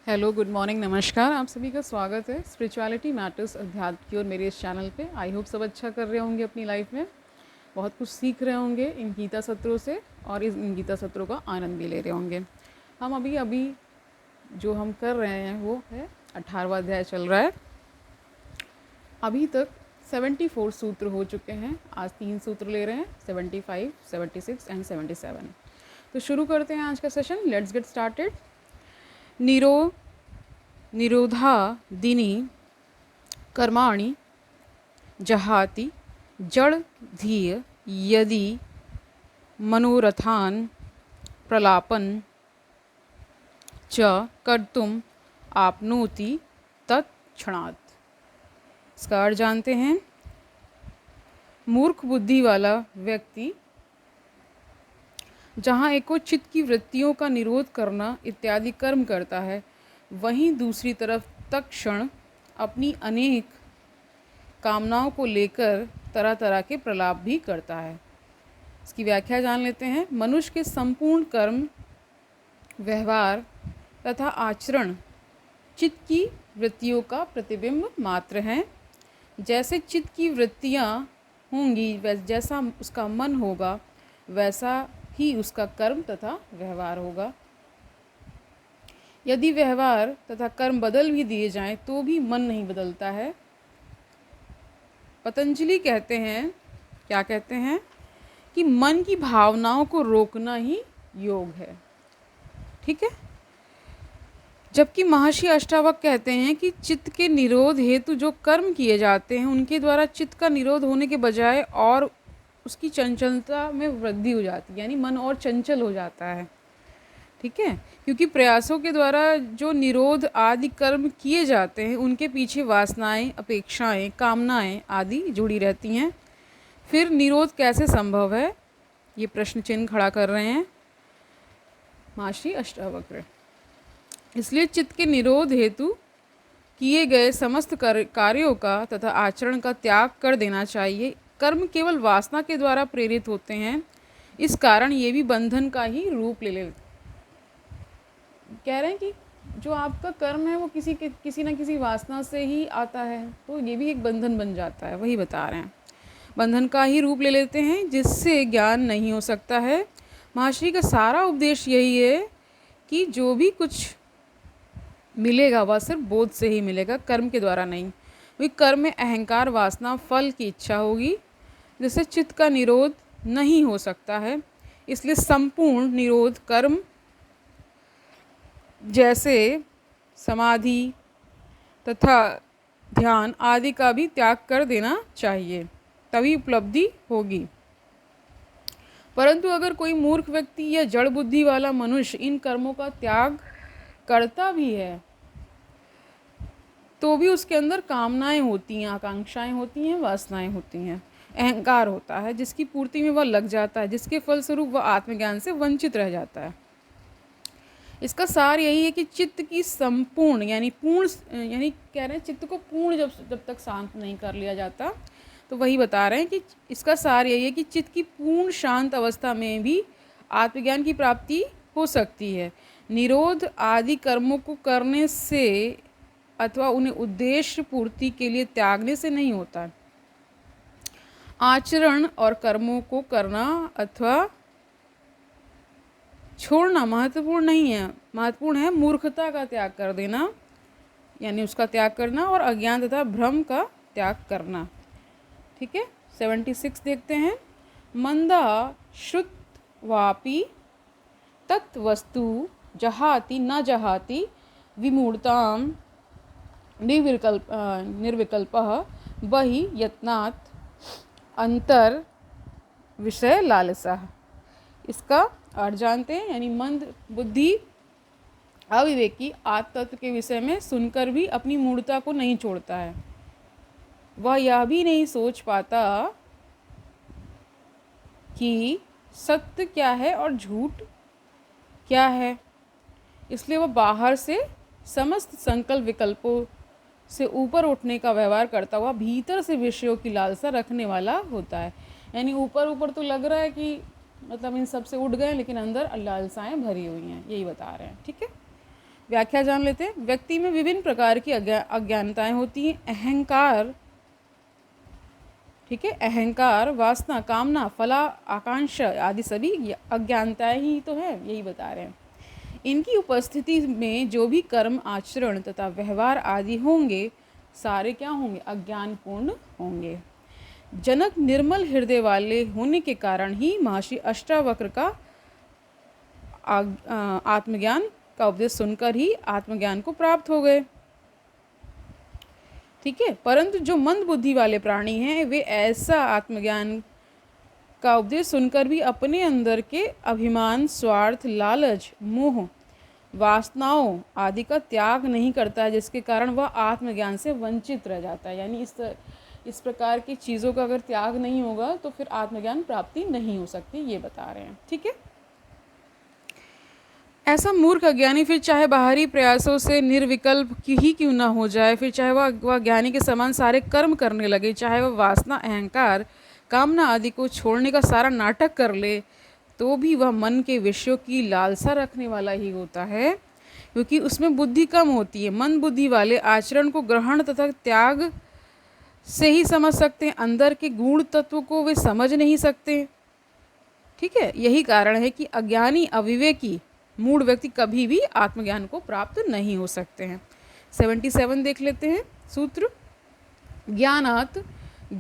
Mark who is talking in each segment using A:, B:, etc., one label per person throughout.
A: Hello, good morning, नमस्कार। आप सभी का स्वागत है स्पिरिचुअलिटी मैटर्स अध्यात्म की ओर मेरे इस चैनल पे। आई होप सब अच्छा कर रहे होंगे अपनी लाइफ में, बहुत कुछ सीख रहे होंगे इन गीता सत्रों से और इन गीता सत्रों का आनंद भी ले रहे होंगे। हम अभी अभी जो हम कर रहे हैं वो है 18वां अध्याय चल रहा है। अभी तक 74 सूत्र हो चुके हैं। आज 3 सूत्र ले रहे हैं, 75, 76 एंड 77। तो शुरू करते हैं आज का सेशन। Let's get started. निरोधादिनी कर्माणि जहाति जड़ धीय यदि मनोरथान प्रलापन च कर्तुम आपनोति तत्क्षणात्। इसका अर्थ जानते हैं। मूर्ख बुद्धि वाला व्यक्ति जहाँ एको चित्त की वृत्तियों का निरोध करना इत्यादि कर्म करता है, वहीं दूसरी तरफ तत्क्षण अपनी अनेक कामनाओं को लेकर तरह तरह के प्रलाप भी करता है। इसकी व्याख्या जान लेते हैं। मनुष्य के संपूर्ण कर्म, व्यवहार तथा आचरण चित्त की वृत्तियों का प्रतिबिंब मात्र हैं। जैसे चित्त की वृत्तियाँ होंगी, जैसा उसका मन होगा, वैसा ही उसका कर्म तथा व्यवहार होगा। यदि व्यवहार तथा कर्म बदल भी दिए जाएं तो भी मन नहीं बदलता है। पतंजलि कहते हैं, क्या कहते हैं, कि मन की भावनाओं को रोकना ही योग है। ठीक है। जबकि महर्षि अष्टावक्र कहते हैं कि चित्त के निरोध हेतु जो कर्म किए जाते हैं उनके द्वारा चित्त का निरोध होने के बजाय और उसकी चंचलता में वृद्धि हो जाती है, यानी मन और चंचल हो जाता है। ठीक है। क्योंकि प्रयासों के द्वारा जो निरोध आदि कर्म किए जाते हैं उनके पीछे वासनाएं, अपेक्षाएं, कामनाएं आदि जुड़ी रहती हैं। फिर निरोध कैसे संभव है, ये प्रश्न चिन्ह खड़ा कर रहे हैं महर्षि अष्टावक्र। इसलिए चित्त के निरोध हेतु किए गए समस्त कार्यों का तथा आचरण का त्याग कर देना चाहिए। कर्म केवल वासना के द्वारा प्रेरित होते हैं, इस कारण ये भी बंधन का ही रूप ले लेते। कह रहे हैं कि जो आपका कर्म है वो किसी न किसी वासना से ही आता है, तो ये भी एक बंधन बन जाता है। वही बता रहे हैं, बंधन का ही रूप ले लेते हैं जिससे ज्ञान नहीं हो सकता है। महर्षि का सारा उपदेश यही है कि जो भी कुछ मिलेगा वह सिर्फ बोध से ही मिलेगा, कर्म के द्वारा नहीं। वही कर्म में अहंकार, वासना, फल की इच्छा होगी, जिससे चित्त का निरोध नहीं हो सकता है। इसलिए संपूर्ण निरोध कर्म जैसे समाधि तथा ध्यान आदि का भी त्याग कर देना चाहिए, तभी उपलब्धि होगी। परंतु अगर कोई मूर्ख व्यक्ति या जड़ बुद्धि वाला मनुष्य इन कर्मों का त्याग करता भी है तो भी उसके अंदर कामनाएं होती हैं, आकांक्षाएं होती हैं, वासनाएं होती हैं, अहंकार होता है, जिसकी पूर्ति में वह लग जाता है, जिसके फलस्वरूप वह आत्मज्ञान से वंचित रह जाता है। इसका सार यही है कि चित्त की संपूर्ण यानी कह रहे हैं चित्त को पूर्ण जब तक शांत नहीं कर लिया जाता, तो वही बता रहे हैं कि इसका सार यही है कि चित्त की पूर्ण शांत अवस्था में भी आत्मज्ञान की प्राप्ति हो सकती है। निरोध आदि कर्मों को करने से अथवा उन्हें उद्देश्य पूर्ति के लिए त्यागने से नहीं होता। आचरण और कर्मों को करना अथवा छोड़ना महत्वपूर्ण नहीं है, महत्वपूर्ण है मूर्खता का त्याग कर देना, यानी उसका त्याग करना, और अज्ञान तथा भ्रम का त्याग करना। ठीक है। 76 देखते हैं। मंदा श्रुतवापि तत्वस्तु जहाति न जहाति विमूढ़ताम निर्विकल्पः बहि यत्नात् अंतर विषय लालसा। इसका अर्थ जानते हैं। यानी मंद बुद्धि अविवेकी आत्म तत्व के विषय में सुनकर भी अपनी मूढ़ता को नहीं छोड़ता है। वह यह भी नहीं सोच पाता कि सत्य क्या है और झूठ क्या है, इसलिए वह बाहर से समस्त संकल्प विकल्पों से ऊपर उठने का व्यवहार करता हुआ भीतर से विषयों की लालसा रखने वाला होता है। यानी ऊपर ऊपर तो लग रहा है कि मतलब इन सब से उठ गए, लेकिन अंदर लालसाएं भरी हुई हैं, यही बता रहे हैं। ठीक है। व्याख्या जान लेते हैं। व्यक्ति में विभिन्न प्रकार की अज्ञानताएं होती हैं। अहंकार, ठीक है, अहंकार, वासना, कामना, फला, आकांक्षा आदि सभी अज्ञानताएं ही तो है, यही बता रहे हैं। इनकी उपस्थिति में जो भी कर्म, आचरण तथा व्यवहार आदि होंगे, सारे क्या होंगे? अज्ञानपूर्ण होंगे। जनक निर्मल हृदय वाले होने के कारण ही महर्षि अष्टावक्र का आत्मज्ञान का उपदेश सुनकर ही आत्मज्ञान को प्राप्त हो गए। ठीक है, परंतु जो मंद बुद्धि वाले प्राणी हैं, वे ऐसा आत्मज्ञान का उपदेश सुनकर भी अपने अंदर के अभिमान, स्वार्थ, लालच, मोह, वासनाओं आदि का त्याग नहीं करता है, जिसके कारण वह आत्मज्ञान से वंचित रह जाता है। यानी इस प्रकार की चीज़ों का अगर त्याग नहीं होगा तो फिर आत्मज्ञान प्राप्ति नहीं हो सकती, ये बता रहे हैं। ठीक है, ऐसा मूर्ख अज्ञानी फिर चाहे बाहरी प्रयासों से निर्विकल्प ही क्यों ना हो जाए, फिर चाहे वह ज्ञानी के समान सारे कर्म करने लगे, चाहे वह वासना, अहंकार, कामना आदि को छोड़ने का सारा नाटक कर ले, तो भी वह मन के विषयों की लालसा रखने वाला ही होता है, क्योंकि उसमें बुद्धि कम होती है। मंद बुद्धि वाले आचरण को ग्रहण तथा त्याग से ही समझ सकते हैं, अंदर के गूढ़ तत्व को वे समझ नहीं सकते। ठीक है, यही कारण है कि अज्ञानी, अविवेकी, मूढ़ व्यक्ति कभी भी आत्मज्ञान को प्राप्त नहीं हो सकते हैं। 77 देख लेते हैं सूत्र। ज्ञानात्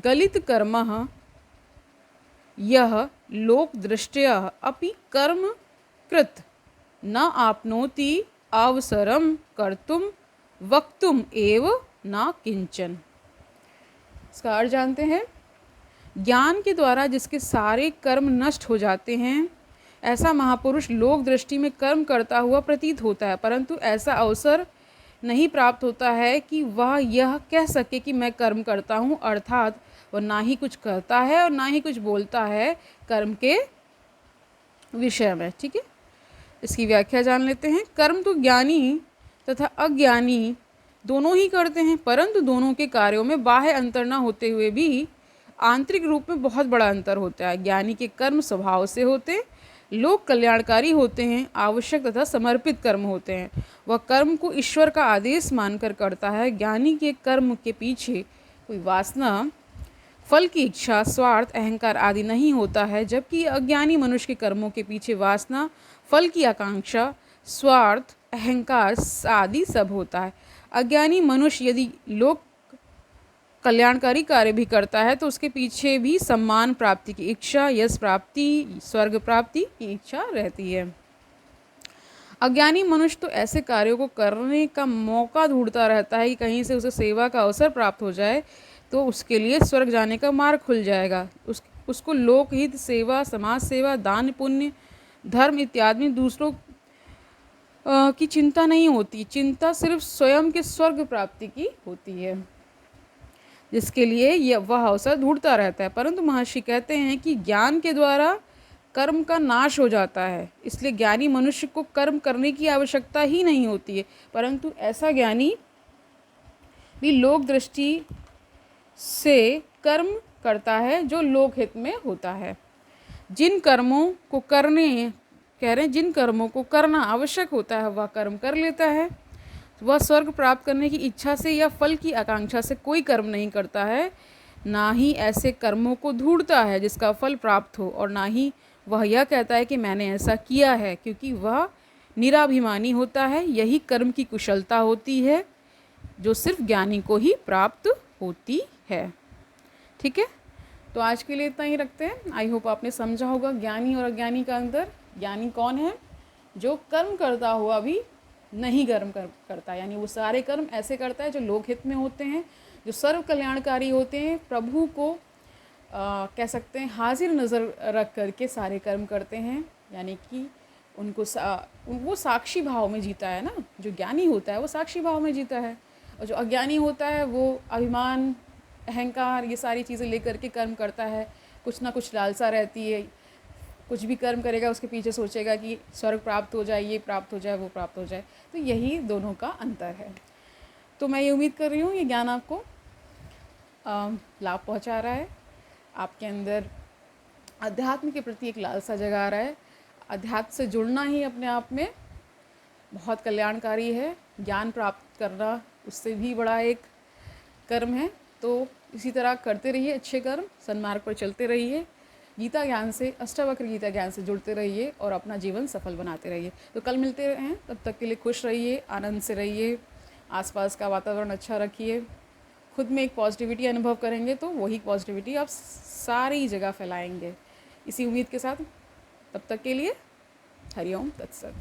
A: गलित कर्मः यह लोक दृष्टया अपि कर्म कृत न आपनोति अवसरम कर्तुम वक्तुम एव न किंचन। इसका अर्थ जानते हैं। ज्ञान के द्वारा जिसके सारे कर्म नष्ट हो जाते हैं, ऐसा महापुरुष लोक दृष्टि में कर्म करता हुआ प्रतीत होता है, परंतु ऐसा अवसर नहीं प्राप्त होता है कि वह यह कह सके कि मैं कर्म करता हूँ, अर्थात वह ना ही कुछ करता है और ना ही कुछ बोलता है कर्म के विषय में। ठीक है, इसकी व्याख्या जान लेते हैं। कर्म तो ज्ञानी तथा अज्ञानी दोनों ही करते हैं, परंतु दोनों के कार्यों में बाह्य अंतर न होते हुए भी आंतरिक रूप में बहुत बड़ा अंतर होता है। ज्ञानी के कर्म स्वभाव से होते, लोक कल्याणकारी होते हैं, आवश्यक तथा समर्पित कर्म होते हैं। वह कर्म को ईश्वर का आदेश मानकर करता है। ज्ञानी के कर्म के पीछे कोई वासना, फल की इच्छा, स्वार्थ, अहंकार आदि नहीं होता है, जबकि अज्ञानी मनुष्य के कर्मों के पीछे वासना, फल की आकांक्षा, स्वार्थ, अहंकार आदि सब होता है। अज्ञानी मनुष्य यदि लोक कल्याणकारी कार्य भी करता है तो उसके पीछे भी सम्मान प्राप्ति की इच्छा, यश प्राप्ति, स्वर्ग प्राप्ति की इच्छा रहती है। अज्ञानी मनुष्य तो ऐसे कार्यों को करने का मौका ढूंढता रहता है कि कहीं से उसे सेवा का अवसर प्राप्त हो जाए तो उसके लिए स्वर्ग जाने का मार्ग खुल जाएगा। उसको लोकहित, सेवा, समाज सेवा, दान, पुण्य, धर्म इत्यादि दूसरों की चिंता नहीं होती। चिंता सिर्फ स्वयं के स्वर्ग प्राप्ति की होती है, जिसके लिए वह अवसर ढूंढता रहता है। परंतु महर्षि कहते हैं कि ज्ञान के द्वारा कर्म का नाश हो जाता है, इसलिए ज्ञानी मनुष्य को कर्म करने की आवश्यकता ही नहीं होती है। परंतु ऐसा ज्ञानी भी लोक दृष्टि से कर्म करता है जो लोकहित में होता है। जिन कर्मों को करना आवश्यक होता है वह कर्म कर लेता है। वह स्वर्ग प्राप्त करने की इच्छा से या फल की आकांक्षा से कोई कर्म नहीं करता है, ना ही ऐसे कर्मों को ढूंढता है जिसका फल प्राप्त हो, और ना ही वह यह कहता है कि मैंने ऐसा किया है, क्योंकि वह निराभिमानी होता है। यही कर्म की कुशलता होती है जो सिर्फ ज्ञानी को ही प्राप्त होती है। ठीक है, तो आज के लिए इतना ही रखते हैं। आई होप आपने समझा होगा ज्ञानी और अज्ञानी का अंतर। ज्ञानी कौन है? जो कर्म करता हुआ भी नहीं कर्म करता, यानी वो सारे कर्म ऐसे करता है जो लोकहित में होते हैं, जो सर्व कल्याणकारी होते हैं, प्रभु को कह सकते हैं हाजिर नज़र रख करके सारे कर्म करते हैं। यानी कि वो साक्षी भाव में जीता है ना। जो ज्ञानी होता है वो साक्षी भाव में जीता है, और जो अज्ञानी होता है वो अभिमान, अहंकार, ये सारी चीज़ें लेकर के कर्म करता है। कुछ ना कुछ लालसा रहती है, कुछ भी कर्म करेगा उसके पीछे सोचेगा कि स्वर्ग प्राप्त हो जाए, ये प्राप्त हो जाए, वो प्राप्त हो जाए। तो यही दोनों का अंतर है। तो मैं ये उम्मीद कर रही हूँ ये ज्ञान आपको लाभ पहुँचा रहा है, आपके अंदर अध्यात्म के प्रति एक लालसा जगा रहा है। अध्यात्म से जुड़ना ही अपने आप में बहुत कल्याणकारी है। ज्ञान प्राप्त करना उससे भी बड़ा एक कर्म है। तो इसी तरह करते रहिए अच्छे कर्म, सन्मार्ग पर चलते रहिए, गीता ज्ञान से, अष्टावक्र गीता ज्ञान से जुड़ते रहिए और अपना जीवन सफल बनाते रहिए। तो कल मिलते हैं, तब तक के लिए खुश रहिए, आनंद से रहिए, आसपास का वातावरण अच्छा रखिए, खुद में एक पॉजिटिविटी अनुभव करेंगे तो वही पॉजिटिविटी आप सारी जगह फैलाएंगे। इसी उम्मीद के साथ तब तक के लिए हरिओम तत्सत।